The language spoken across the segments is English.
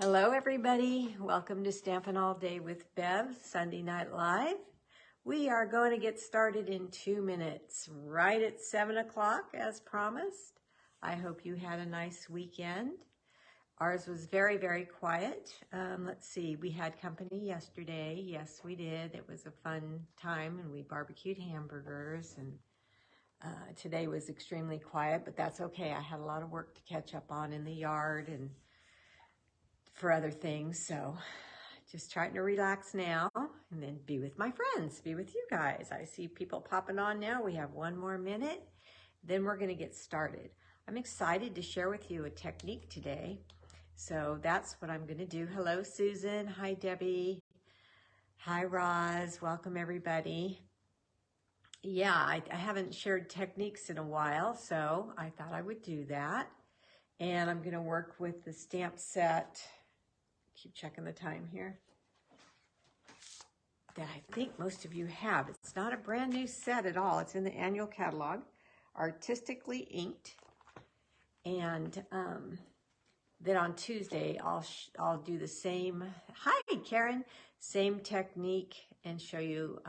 Hello, everybody. Welcome to Stampin' All Day with Bev, Sunday Night Live. We are going to get started in 2 minutes, right at 7 o'clock as promised. I hope you had a nice weekend. Ours was very, very quiet. Let's see, we had company yesterday. Yes, we did. It was a fun time, and we barbecued hamburgers, and today was extremely quiet, but that's okay. I had a lot of work to catch up on in the yard and for other things, so just trying to relax now and then be with my friends, be with you guys. I see people popping on now. We have 1 more minute, then we're going to get started. I'm excited to share with you a technique today, so that's what I'm going to do. Hello, Susan. Hi, Debbie. Hi, Roz. Welcome, everybody. Yeah, I haven't shared techniques in a while, so I thought I would do that. And I'm going to work with the stamp set. Keep checking the time here. That I think most of you have. It's not a brand new set at all. It's in the annual catalog, artistically inked. And then on Tuesday, I'll do the same. Hi, Karen. Same technique and show you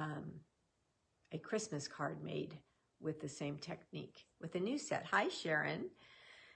a Christmas card made with the same technique with a new set. Hi, Sharon.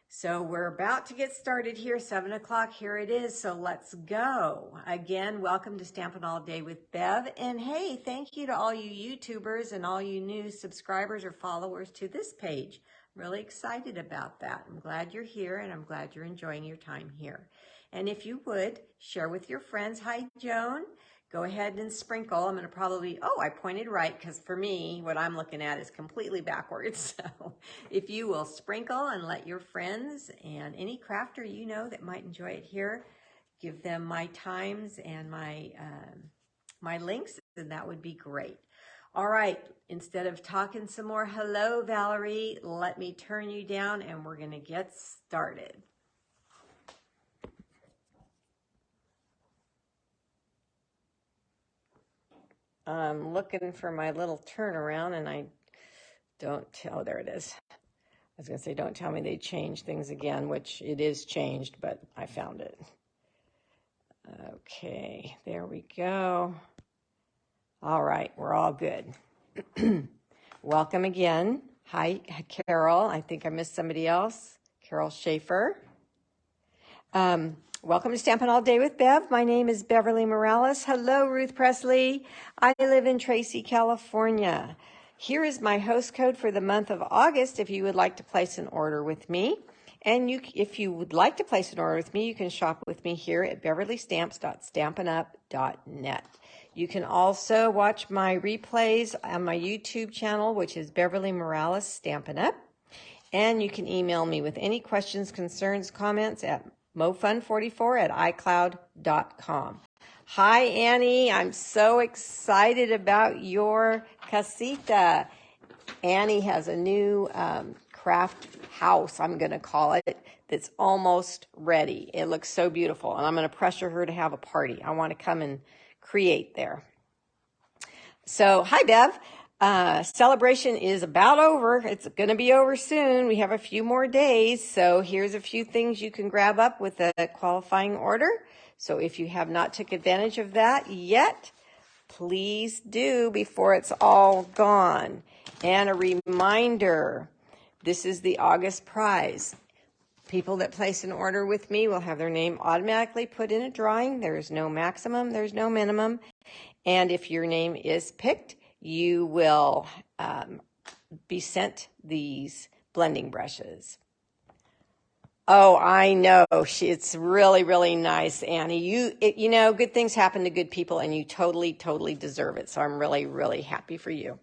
So we're about to get started here, 7 o'clock, here it is, so let's go. Again, welcome to Stampin' All Day with Bev, and hey, thank you to all you YouTubers and all you new subscribers or followers to this page. I'm really excited about that. I'm glad you're here, and I'm glad you're enjoying your time here. And if you would, share with your friends. Hi, Joan. Go ahead and sprinkle. I'm going to probably, I pointed right, because for me, what I'm looking at is completely backwards. So if you will sprinkle and let your friends and any crafter you know that might enjoy it here, give them my times and my links, then that would be great. All right, instead of talking some more, hello, Valerie, let me turn you down and we're going to get started. I'm looking for my little turnaround and I don't, there it is. I was going to say, don't tell me they changed things again, which it is changed, but I found it. Okay, there we go. All right, we're all good. Welcome again. Hi, Carol. I think I missed somebody else. Carol Schaefer. Welcome to Stampin' All Day with Bev. My name is Beverlee Morales. Hello, Ruth Presley. I live in Tracy, California. Here is my host code for the month of August if you would like to place an order with me. And if you would like to place an order with me, you can shop with me here at beverleestamps.stampinup.net. You can also watch my replays on my YouTube channel, which is Beverlee Morales Stampin' Up. And you can email me with any questions, concerns, comments at mofun44@icloud.com. Hi, Annie. I'm so excited about your casita. Annie has a new craft house, I'm going to call it, that's almost ready. It looks so beautiful, and I'm going to pressure her to have a party. I want to come and create there. So, hi, Bev. Celebration is about over. It's going to be over soon. We have a few more days. So here's a few things you can grab up with a qualifying order. So if you have not took advantage of that yet, please do before it's all gone. And a reminder, this is the August prize. People that place an order with me will have their name automatically put in a drawing. There's no maximum, there's no minimum. And if your name is picked, you will be sent these blending brushes. Oh, I know. It's really, really nice, Annie. You know, good things happen to good people, and you totally, totally deserve it. So I'm really, really happy for you.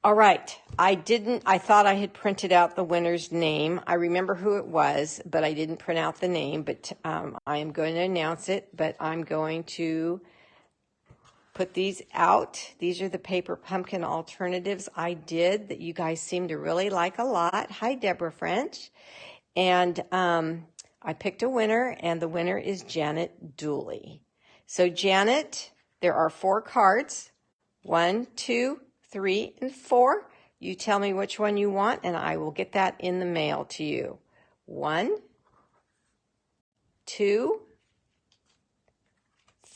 All right. I thought I had printed out the winner's name. I remember who it was, but I didn't print out the name. But I am going to announce it, but I'm going to put these out. These are the paper pumpkin alternatives I did that you guys seem to really like a lot. Hi, Deborah French. And I picked a winner, and the winner is Janet Dooley. So Janet, there are 4 cards, 1, 2, 3, and 4. You tell me which one you want, and I will get that in the mail to you. 1, 2,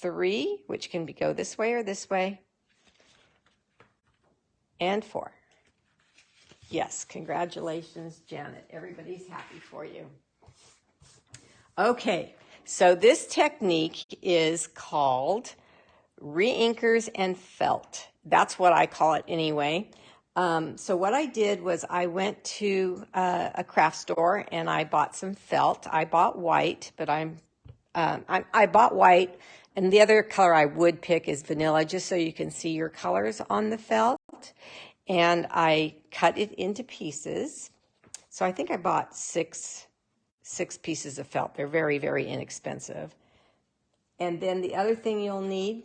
3, which can go this way or this way, and 4. Yes, congratulations, Janet. Everybody's happy for you. Okay, so this technique is called re-inkers and felt. That's what I call it anyway. So what I did was I went to a craft store and I bought some felt. I bought white, but I bought white, and the other color I would pick is vanilla, just so you can see your colors on the felt. And I cut it into pieces. So I think I bought six pieces of felt. They're very, very inexpensive. And then the other thing you'll need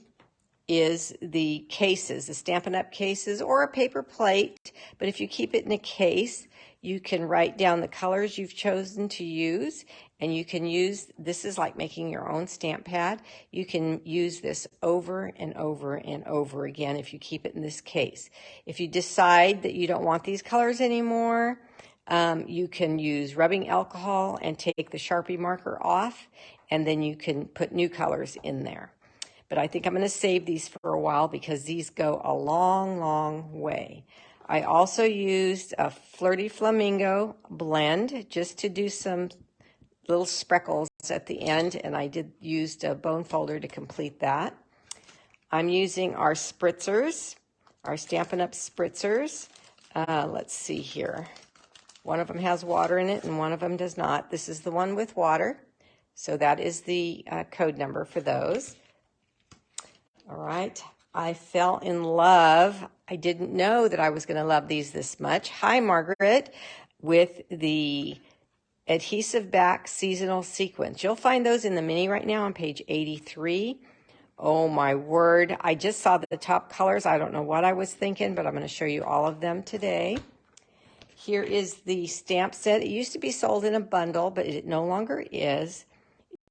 is the cases, the Stampin' Up! Cases, or a paper plate. But if you keep it in a case, you can write down the colors you've chosen to use, and you can use, this is like making your own stamp pad. You can use this over and over and over again if you keep it in this case. If you decide that you don't want these colors anymore, you can use rubbing alcohol and take the Sharpie marker off, and then you can put new colors in there. But I think I'm going to save these for a while because these go a long, long way. I also used a Flirty Flamingo blend just to do some little sprinkles at the end, and I used a bone folder to complete that. I'm using our spritzers, our Stampin' Up! Spritzers. Let's see here. One of them has water in it and one of them does not. This is the one with water, so that is the code number for those. All right, I fell in love. I didn't know that I was going to love these this much. Hi, Margaret, with the adhesive back seasonal sequins. You'll find those in the mini right now on page 83. Oh my word, I just saw the top colors. I don't know what I was thinking, but I'm going to show you all of them today. Here is the stamp set. It used to be sold in a bundle, but it no longer is.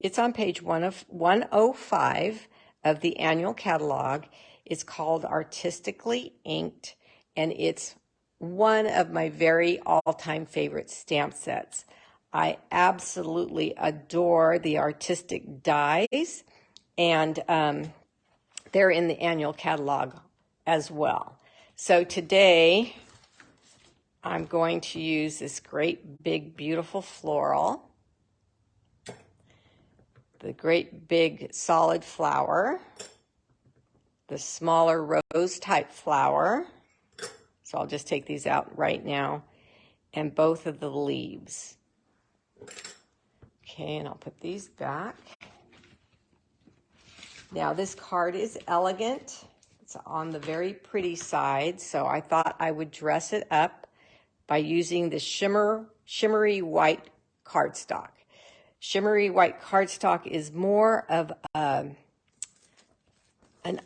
It's on page 105 of the annual catalog. It's called Artistically Inked, and it's one of my very all-time favorite stamp sets. I absolutely adore the artistic dies, and they're in the annual catalog as well. So today, I'm going to use this great, big, beautiful floral, the great, big, solid flower, the smaller rose-type flower. So I'll just take these out right now, and both of the leaves. Okay, and I'll put these back. Now this card is elegant. It's on the very pretty side, so I thought I would dress it up by using the shimmery white cardstock. Shimmery white cardstock is more of an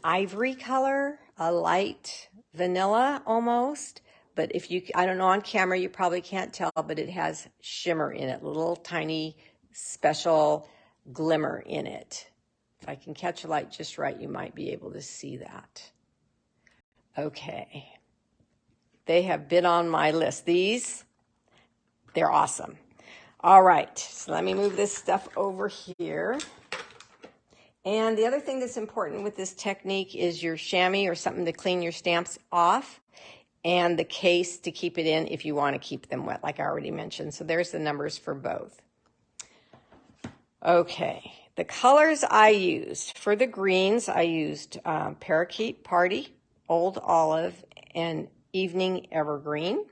ivory color, a light vanilla almost. But if you, I don't know, on camera you probably can't tell, but it has shimmer in it, a little tiny special glimmer in it. If I can catch a light just right, you might be able to see that. Okay. They have been on my list. These, they're awesome. All right, so let me move this stuff over here. And the other thing that's important with this technique is your chamois or something to clean your stamps off, and the case to keep it in if you want to keep them wet, like I already mentioned. So there's the numbers for both. Okay, the colors I used. For the greens, I used Parakeet Party, Old Olive, and Evening Evergreen.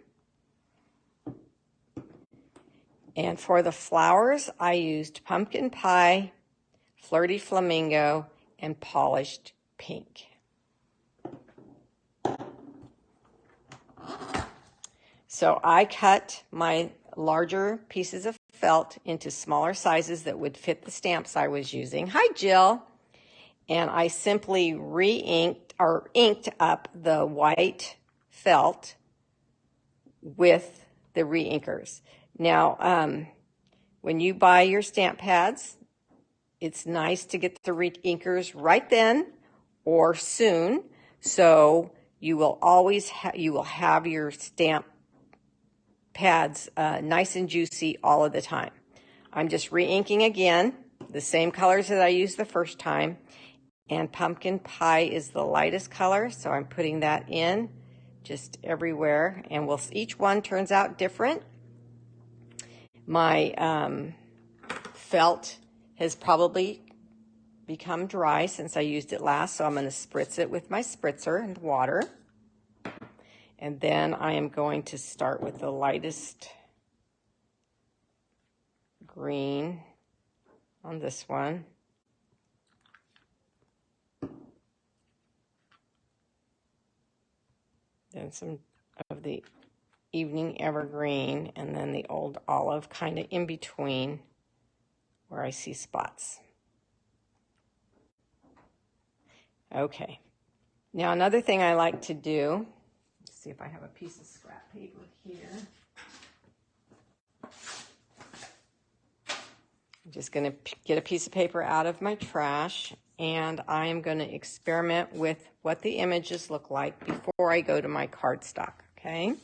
And for the flowers, I used Pumpkin Pie, Flirty Flamingo, and Polished Pink. So I cut my larger pieces of felt into smaller sizes that would fit the stamps I was using. Hi, Jill. And I simply re-inked or inked up the white felt with the re-inkers. Now, when you buy your stamp pads, it's nice to get the re-inkers right then or soon, so you will always have your stamp pads nice and juicy all of the time. I'm just re-inking again, the same colors that I used the first time, And pumpkin pie is the lightest color, so I'm putting that in just everywhere. And each one turns out different. My felt has probably become dry since I used it last, so I'm going to spritz it with my spritzer and water. And then I am going to start with the lightest green on this one. Then some of the evening evergreen, and then the old olive kind of in between where I see spots. Okay. Now another thing I like to do, let's see if I have a piece of scrap paper here. I'm just going to get a piece of paper out of my trash, and I am going to experiment with what the images look like before I go to my cardstock, okay?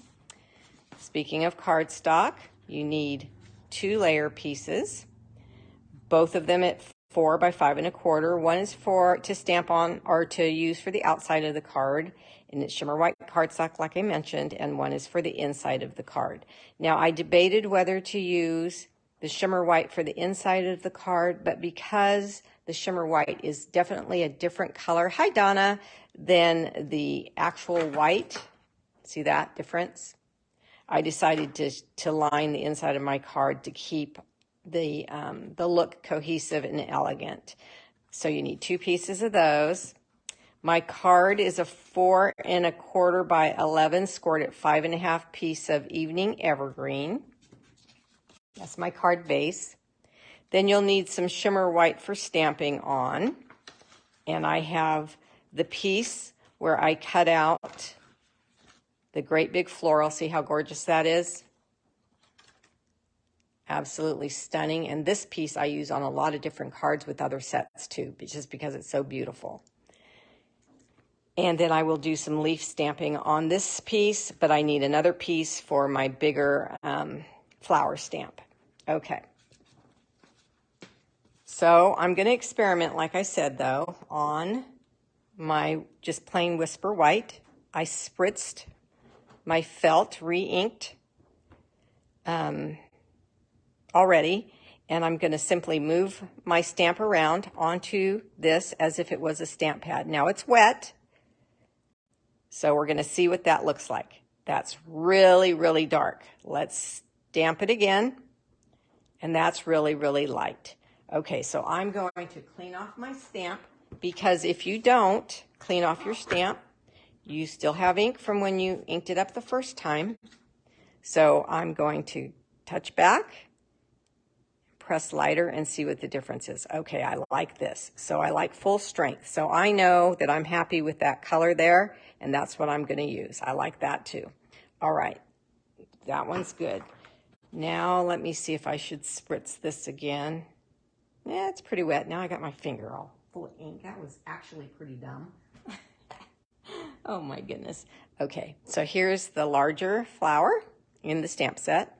Speaking of cardstock, you need 2 layer pieces, both of them at 4 by 5 1/4. One is to stamp on or to use for the outside of the card, and it's shimmer white cardstock like I mentioned, and one is for the inside of the card. Now I debated whether to use the shimmer white for the inside of the card, but because the shimmer white is definitely a different color, hi Donna, than the actual white, see that difference? I decided to line the inside of my card to keep the look cohesive and elegant. So you need 2 pieces of those. My card is a 4 1/4 by 11 scored at 5 1/2 piece of evening evergreen. That's my card base. Then you'll need some shimmer white for stamping on. And I have the piece where I cut out the great big floral. See how gorgeous that is? Absolutely stunning. And this piece I use on a lot of different cards with other sets too, just because it's so beautiful. And then I will do some leaf stamping on this piece, but I need another piece for my bigger flower stamp. Okay. So I'm going to experiment, like I said, though, on my just plain Whisper White. I spritzed my felt, re-inked already, and I'm going to simply move my stamp around onto this as if it was a stamp pad. Now it's wet, so we're going to see what that looks like. That's really, really dark. Let's stamp it again, and that's really, really light. Okay, so I'm going to clean off my stamp, because if you don't clean off your stamp, you still have ink from when you inked it up the first time. So I'm going to touch back, press lighter, and see what the difference is. Okay, I like this. So I like full strength. So I know that I'm happy with that color there, and that's what I'm going to use. I like that too. All right, that one's good. Now let me see if I should spritz this again. Yeah, it's pretty wet. Now I got my finger all full of ink. That was actually pretty dumb. Oh my goodness. Okay, so here's the larger flower in the stamp set.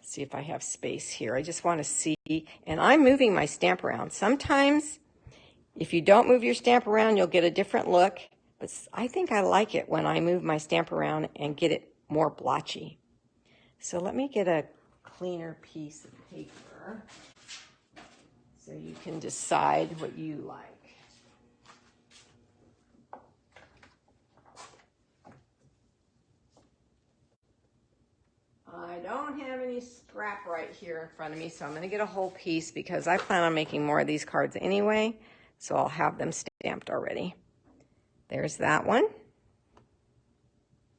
See if I have space here. I just want to see, and I'm moving my stamp around. Sometimes if you don't move your stamp around, you'll get a different look, but I think I like it when I move my stamp around and get it more blotchy. So let me get a cleaner piece of paper so you can decide what you like. I don't have any scrap right here in front of me, so I'm going to get a whole piece because I plan on making more of these cards anyway, so I'll have them stamped already. There's that one.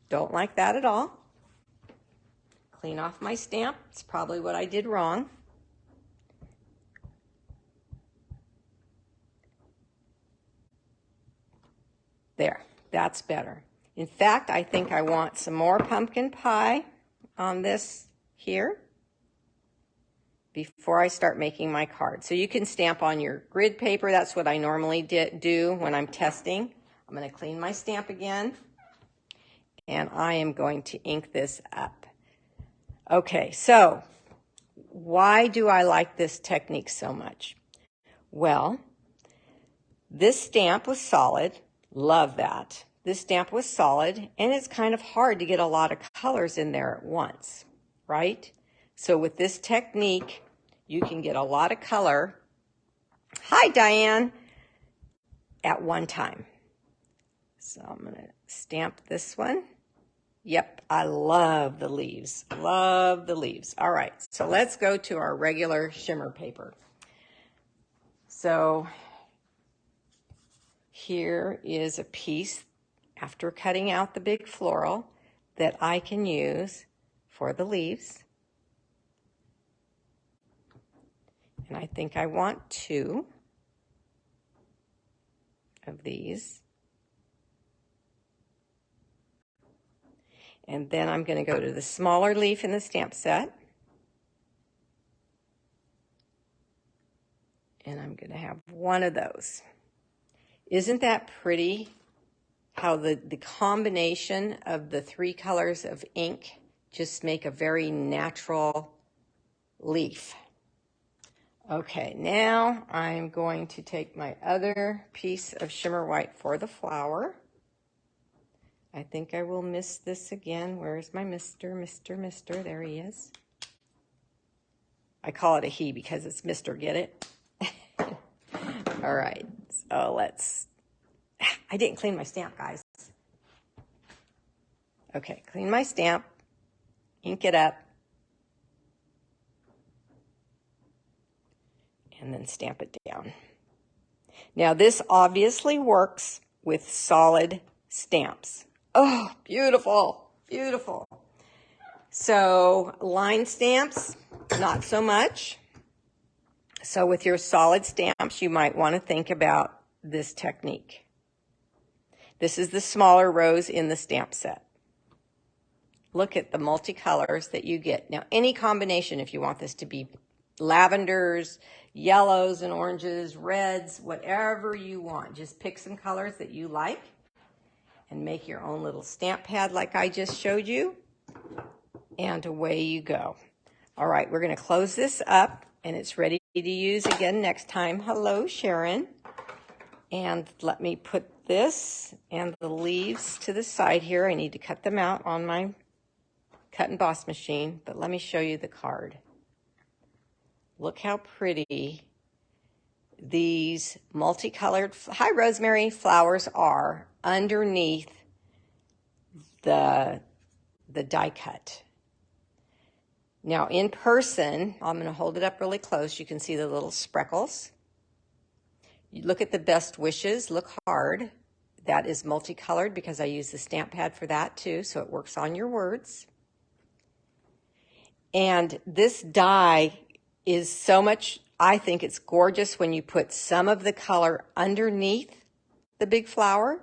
Don't like that at all. Clean off my stamp. It's probably what I did wrong. There, that's better. In fact, I think I want some more pumpkin pie on this here before I start making my card. So you can stamp on your grid paper. That's what I normally do when I'm testing. I'm going to clean my stamp again, and I am going to ink this up. Okay, so why do I like this technique so much? Well, This stamp was solid. Love that. This stamp was solid, and it's kind of hard to get a lot of colors in there at once, right? So with this technique, you can get a lot of color. Hi, Diane. At one time. So I'm going to stamp this one. Yep, I love the leaves. Love the leaves. All right, so let's go to our regular shimmer paper. So here is a piece, after cutting out the big floral, that I can use for the leaves. And I think I want 2 of these. And then I'm going to go to the smaller leaf in the stamp set. And I'm going to have 1 of those. Isn't that pretty? How the combination of the 3 colors of ink just make a very natural leaf. Okay, now I'm going to take my other piece of shimmer white for the flower. I think I will miss this again. Where's my Mr.? There he is. I call it a he because it's Mr. Get it? All right, so let's... I didn't clean my stamp, guys. Okay, clean my stamp, ink it up, and then stamp it down. Now, this obviously works with solid stamps. Oh, beautiful, beautiful. So line stamps, not so much. So with your solid stamps, you might want to think about this technique. This is the smaller rose in the stamp set. Look at the multicolors that you get. Now, any combination, if you want this to be lavenders, yellows and oranges, reds, whatever you want, just pick some colors that you like and make your own little stamp pad like I just showed you, and away you go. All right, we're going to close this up, and it's ready to use again next time. Hello, Sharon. And let me put this and the leaves to the side here. I need to cut them out on my cut and emboss machine, but let me show you the card. Look how pretty these multicolored hi rosemary flowers are underneath the die cut. Now in person, I'm going to hold it up really close. You can see the little spreckles. You look at the best wishes, look hard. That is multicolored because I use the stamp pad for that too, so it works on your words. And this die is so much, I think it's gorgeous when you put some of the color underneath the big flower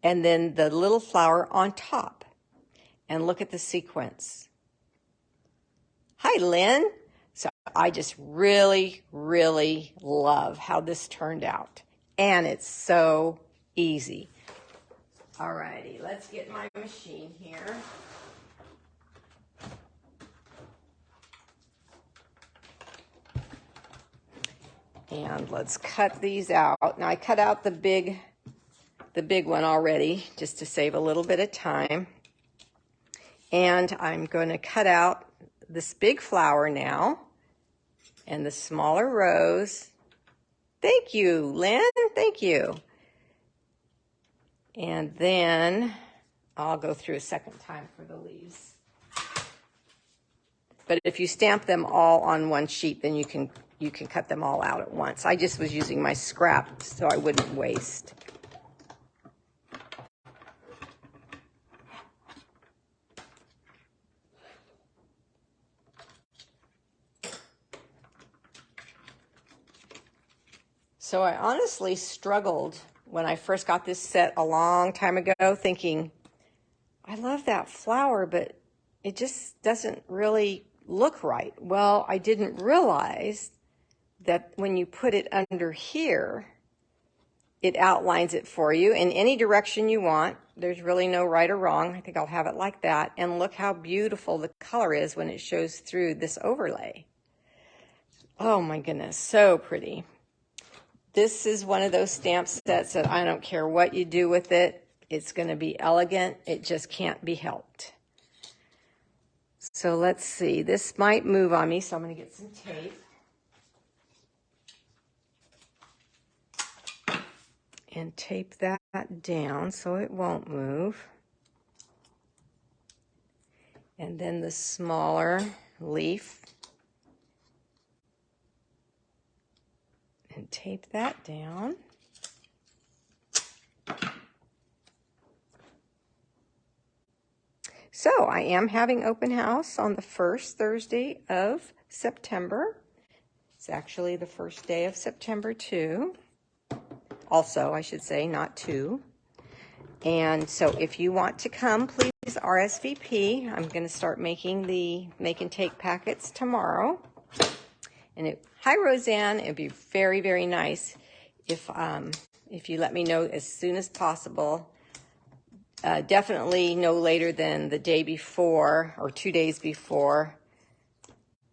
and then the little flower on top. And look at the sequence. Hi, Lynn. So I just really, really love how this turned out. And it's so easy. All righty, let's get my machine here. And let's cut these out. Now I cut out the big one already just to save a little bit of time. And I'm going to cut out this big flower now and the smaller rose. Thank you, Lynn. Thank you. And then I'll go through a second time for the leaves. But if you stamp them all on one sheet, then you can cut them all out at once. I just was using my scrap so I wouldn't waste. So I honestly struggled when I first got this set a long time ago, thinking, I love that flower, but it just doesn't really look right. Well, I didn't realize that when you put it under here, it outlines it for you in any direction you want. There's really no right or wrong. I think I'll have it like that. And look how beautiful the color is when it shows through this overlay. Oh my goodness, so pretty. This is one of those stamp sets that I don't care what you do with it. It's going to be elegant. It just can't be helped. So let's see. This might move on me, so I'm going to get some tape. And tape that down so it won't move. And then the smaller leaf. And tape that down. So I am having open house on the first Thursday of September. It's actually the first day of September too. Also, I should say, not two. And so if you want to come, please RSVP. I'm going to start making the make and take packets tomorrow. And hi, Roseanne. It'd be very, very nice if you let me know as soon as possible. Definitely no later than the day before or 2 days before.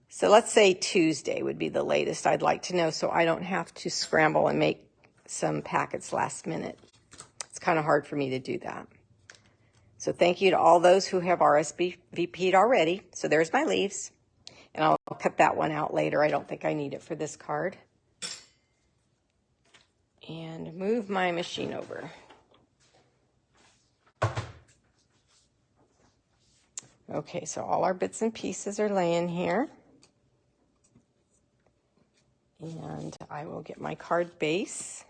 So let's say Tuesday would be the latest I'd like to know, so I don't have to scramble and make some packets last minute. It's kind of hard for me to do that. So thank you to all those who have RSVP'd already. So there's my leaves. And I'll cut that one out later. I don't think I need it for this card. And move my machine over. Okay, so all our bits and pieces are laying here. And I will get my card base.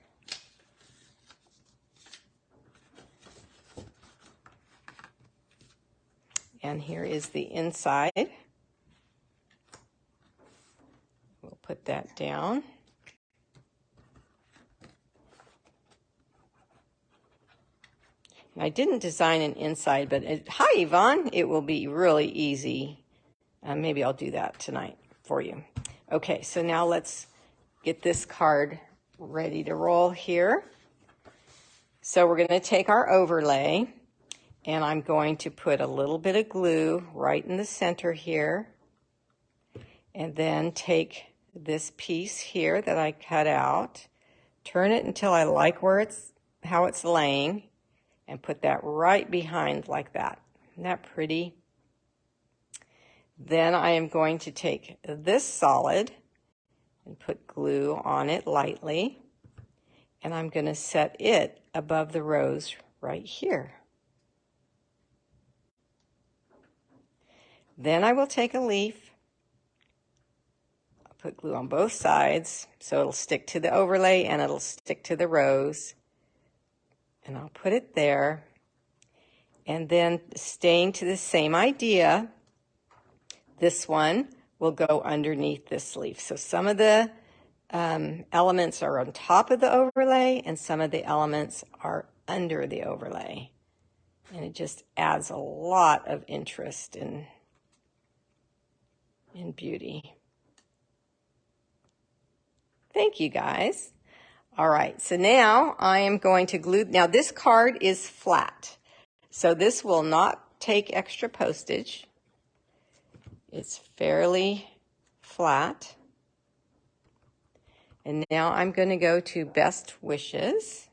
And here is the inside. We'll put that down. I didn't design an inside, but hi, Yvonne. It will be really easy. Maybe I'll do that tonight for you. Okay, so now let's get this card ready to roll here. So we're going to take our overlay, and I'm going to put a little bit of glue right in the center here, and then take this piece here that I cut out, turn it until I like how it's laying, and put that right behind like that. Isn't that pretty? Then I am going to take this solid and put glue on it lightly, and I'm going to set it above the rose right here. Then I will take a leaf, put glue on both sides so it'll stick to the overlay and it'll stick to the rose. And I'll put it there. And then staying to the same idea, this one will go underneath this leaf. So some of the elements are on top of the overlay and some of the elements are under the overlay. And it just adds a lot of interest and beauty. Thank you, guys. All right, so now I am going to glue. Now this card is flat, so this will not take extra postage. It's fairly flat. And now I'm going to go to Best Wishes.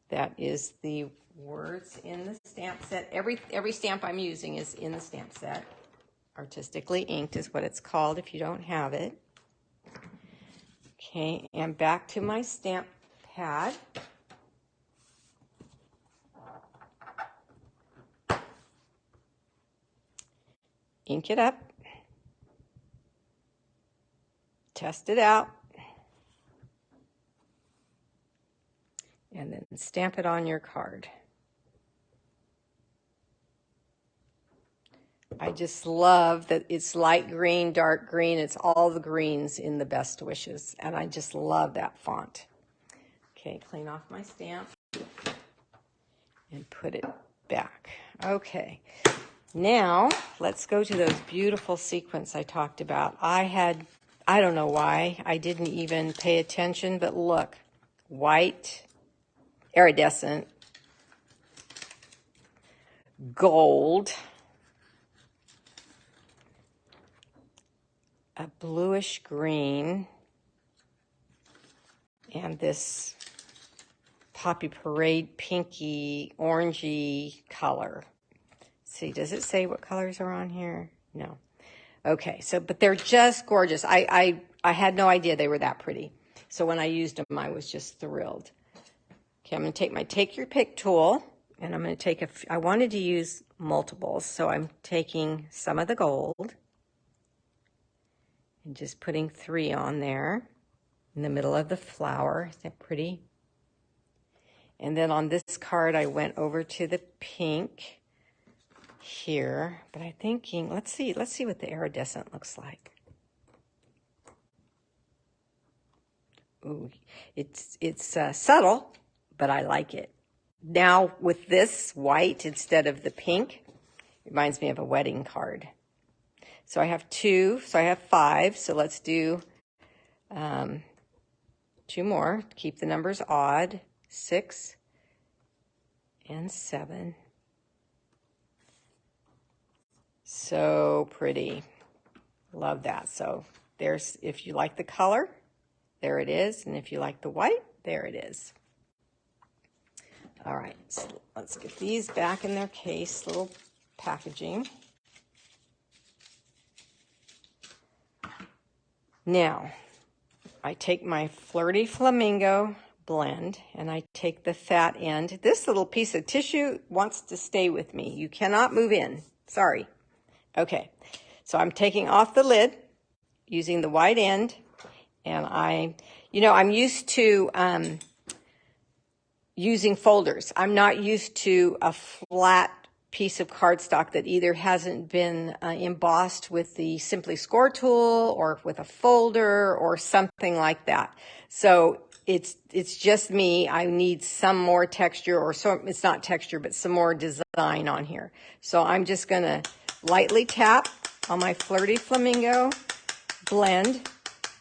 That is the words in the stamp set. Every stamp I'm using is in the stamp set. Artistically inked is what it's called if you don't have it. Okay, and back to my stamp pad. Ink it up. Test it out. And then stamp it on your card. I just love that it's light green, dark green. It's all the greens in the Best Wishes. And I just love that font. Okay, clean off my stamp and put it back. Okay, now let's go to those beautiful sequins I talked about. I don't know why, I didn't even pay attention, but look, white, iridescent, gold, a bluish green, and this Poppy Parade pinky, orangey color. Let's see, does it say what colors are on here? No. Okay, so, but they're just gorgeous. I had no idea they were that pretty. So when I used them, I was just thrilled. Okay, I'm going to take my Take Your Pick tool, and I'm going to take I wanted to use multiples, so I'm taking some of the gold and just putting 3 on there in the middle of the flower. Isn't that pretty? And then on this card, I went over to the pink here, but I'm thinking, let's see what the iridescent looks like. Ooh, it's subtle, but I like it. Now with this white instead of the pink, it reminds me of a wedding card. So I have 2, so I have 5. So let's do 2 more. Keep the numbers odd. 6 and 7. So pretty. Love that. So there's, if you like the color, there it is. And if you like the white, there it is. All right, so let's get these back in their case, little packaging. Now, I take my Flirty Flamingo blend and I take the fat end. This little piece of tissue wants to stay with me. You cannot move in. Sorry. Okay, so I'm taking off the lid using the white end, and I'm used to using folders. I'm not used to a flat piece of cardstock that either hasn't been embossed with the Simply Score tool or with a folder or something like that. So it's just me. I need some more texture, or so it's not texture, but some more design on here. So I'm just gonna lightly tap on my Flirty Flamingo blend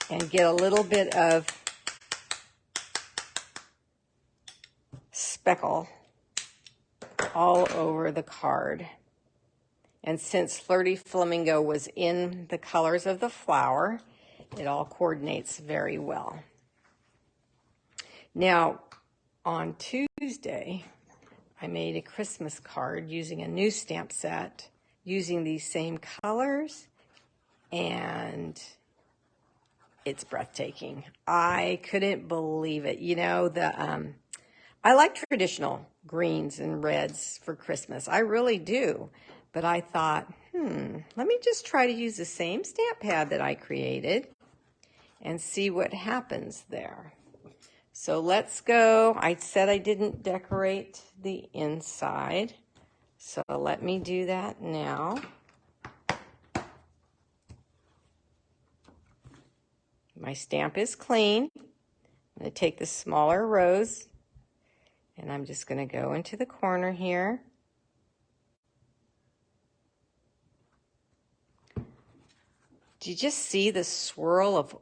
and get a little bit of speckle all over the card. And since Flirty Flamingo was in the colors of the flower, it all coordinates very well. Now, on Tuesday, I made a Christmas card using a new stamp set, using these same colors, and it's breathtaking. I couldn't believe it. You know, I like traditional greens and reds for Christmas. I really do. But I thought, let me just try to use the same stamp pad that I created and see what happens there. So let's go. I said I didn't decorate the inside, so let me do that now. My stamp is clean. I'm going to take the smaller rose, and I'm just going to go into the corner here. Do you just see the swirl of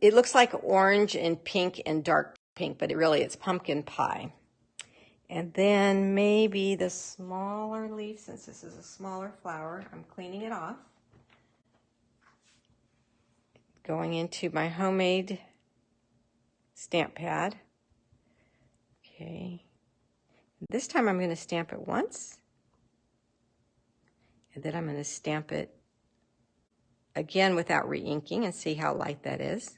it looks like orange and pink and dark pink, but it's pumpkin pie. And then maybe the smaller leaf, since this is a smaller flower, I'm cleaning it off. Going into my homemade stamp pad. Okay. This time I'm going to stamp it once. And then I'm going to stamp it again without re-inking and see how light that is.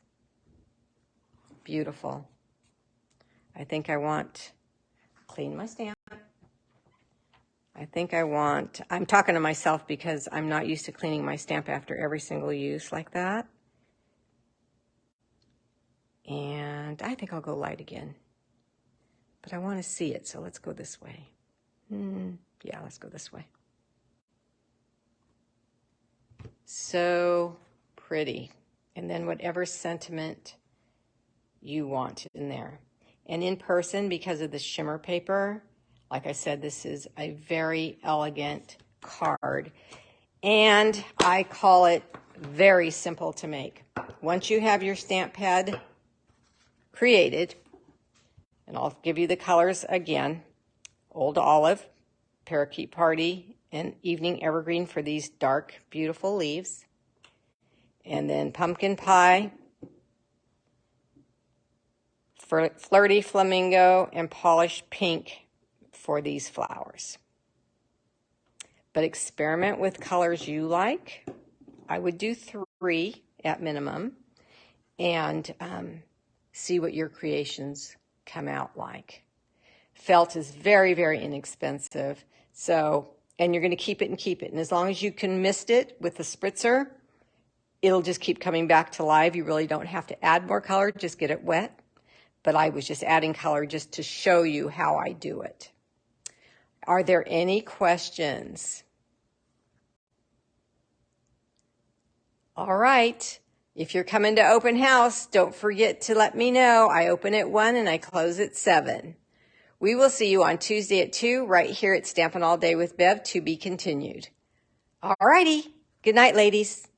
Beautiful. I think I want, clean my stamp. I'm talking to myself because I'm not used to cleaning my stamp after every single use like that. And I think I'll go light again. But I want to see it, so let's go this way. Yeah, let's go this way. So pretty. And then whatever sentiment you want in there. And in person, because of the shimmer paper, like I said, this is a very elegant card. And I call it very simple to make. Once you have your stamp pad created, and I'll give you the colors again, Old Olive, Parakeet Party, and Evening Evergreen for these dark, beautiful leaves. And then Pumpkin Pie, Flirty Flamingo and Polished Pink for these flowers. But experiment with colors you like. I would do 3 at minimum, and see what your creations come out like. Felt is very, very inexpensive. So, and you're going to keep it and keep it. And as long as you can mist it with the spritzer, it'll just keep coming back to life. You really don't have to add more color, just get it wet. But I was just adding color just to show you how I do it. Are there any questions? All right. If you're coming to open house, don't forget to let me know. I open at 1 and I close at 7. We will see you on Tuesday at 2 right here at Stampin' All Day with Bev, to be continued. All righty. Good night, ladies.